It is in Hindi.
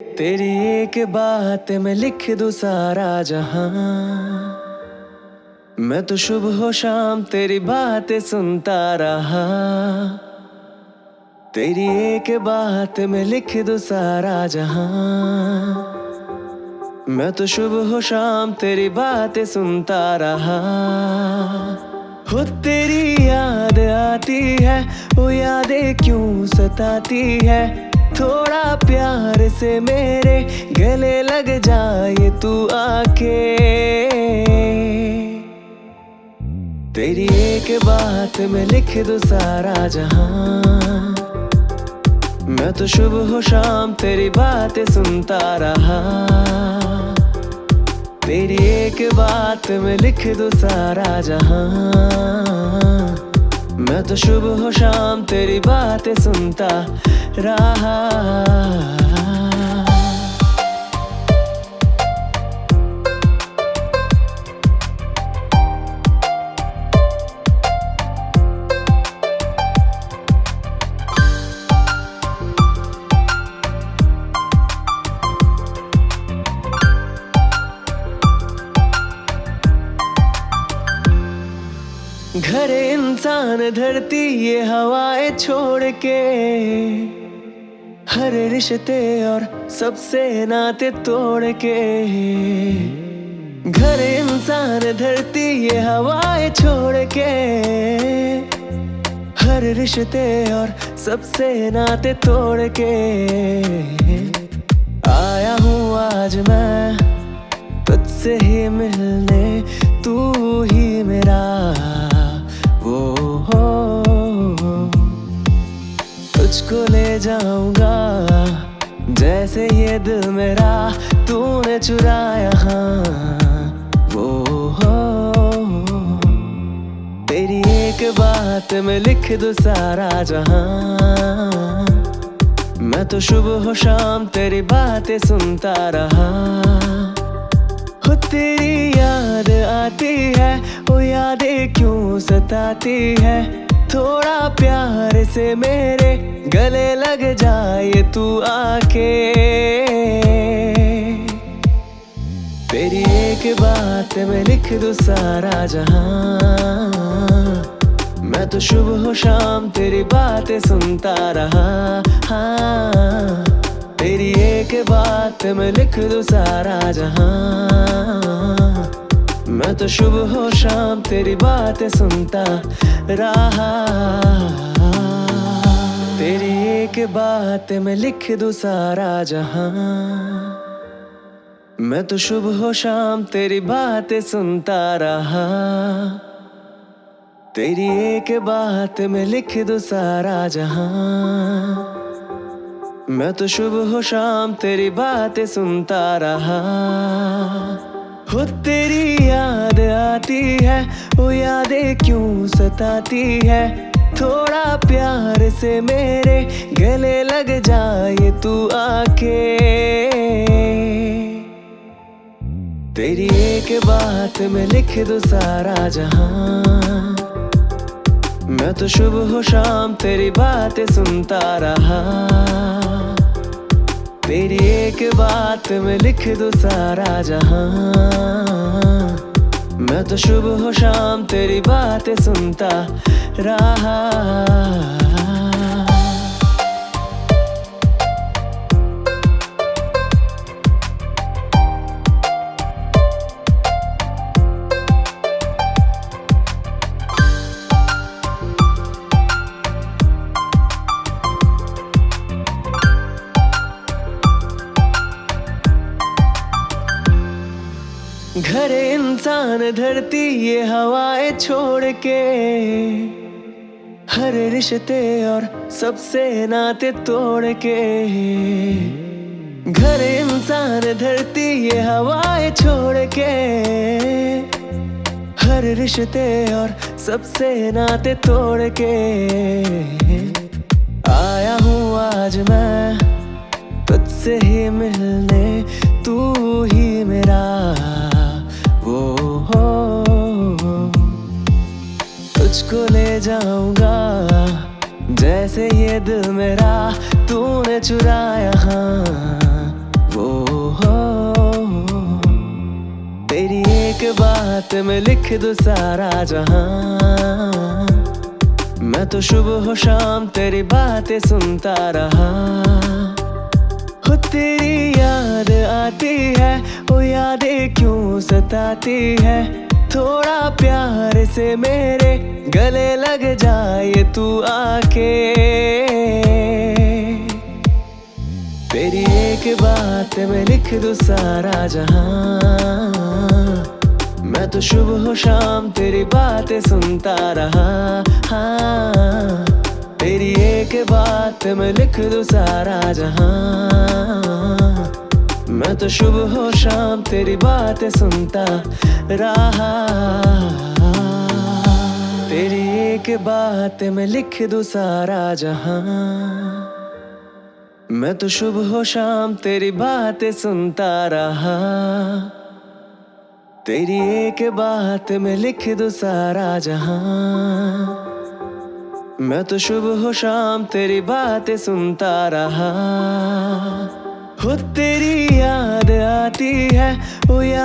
तेरी एक बात में लिख दूं सारा जहां। मैं तो सुबह हो शाम तेरी बातें सुनता रहा। तेरी एक बात में लिख दूं सारा जहां। मैं तो सुबह हो शाम तेरी बातें सुनता रहा। हो तेरी याद आती है, वो यादें क्यों सताती है। थोड़ा प्यार से मेरे गले लग जाए तू आके। तेरी एक बात में लिख दूं सारा जहां। मैं तो सुबह हो शाम तेरी बातें सुनता रहा। तेरी एक बात में लिख दूं सारा जहां। मैं तो सुबह हो शाम तेरी बातें सुनता रहा। घर इंसान धरती ये हवाएं छोड़ के, हर रिश्ते और सबसे नाते तोड़ के। घर इंसान धरती ये हवाएं छोड़ के, हर रिश्ते और सबसे नाते तोड़ के। आया हूँ आज मैं तुझसे ही मिलने, तू ही मेरा वो हो। तुझको ले जाऊंगा जैसे ये दिल मेरा तूने चुराया, हाँ वो हो। तेरी एक बात में लिख दूं सारा जहां। मैं तो सुबह हो शाम तेरी बातें सुनता रहा। हो तेरी याद आती है, वो यादें क्यों सताती है। थोड़ा प्यार से मेरे गले लग जाए तू आके। तेरी एक बात में लिख दूं सारा जहां। मैं तो सुबह हो शाम तेरी बातें सुनता रहा। हाँ, तेरी एक बात में लिख दूं सारा जहां। मैं तो सुबह हो शाम तेरी बातें सुनता रहा। तेरी एक बात में लिख दूं सारा जहां। मैं तो सुबह हो शाम तेरी बातें सुनता रहा। तेरी एक बात में लिख दूं सारा जहां। मैं तो सुबह हो शाम तेरी बातें सुनता रहा। हो तेरी याद आती है, वो यादें क्यों सताती है। थोड़ा प्यार से मेरे गले लग जाए तू आके। तेरी एक बात में लिख दूं सारा जहां। मैं तो सुबह हो शाम तेरी बातें सुनता रहा। तेरी एक बात में लिख दूं सारा जहां। मैं तो सुबह हो शाम तेरी बातें सुनता रहा। घर इंसान धरती ये हवाएं छोड़ के, हर रिश्ते और सबसे नाते तोड़ के। घर इंसान धरती ये हवाएं छोड़ के, हर रिश्ते और सबसे नाते तोड़ के। आया हूँ आज मैं तुझसे ही मिलने, तू ही मेरा वो हो। तुझको ले जाऊंगा जैसे ये दिल मेरा तूने चुराया, हाँ बात में लिख दूं सारा जहां। मैं तो सुबह शाम तेरी बातें सुनता रहा। हो तेरी याद आती है, वो यादें क्यों सताती है। थोड़ा प्यार से मेरे गले लग जाए तू आके। तेरी एक बात में लिख दूं सारा जहां। मैं तो सुबह शाम तेरी बातें सुनता रहा। हाँ, तेरी एक बात में लिख दूं सारा जहां। मैं तो सुबह शाम तेरी बातें सुनता रहा। तेरी एक बात में लिख दूं सारा जहां। मैं तो सुबह शाम तेरी बातें सुनता रहा। तेरी एक बात में लिख दूं सारा जहां। मैं तो सुबह शाम तेरी बातें सुनता रहा। हो तेरी याद आती है, वो याद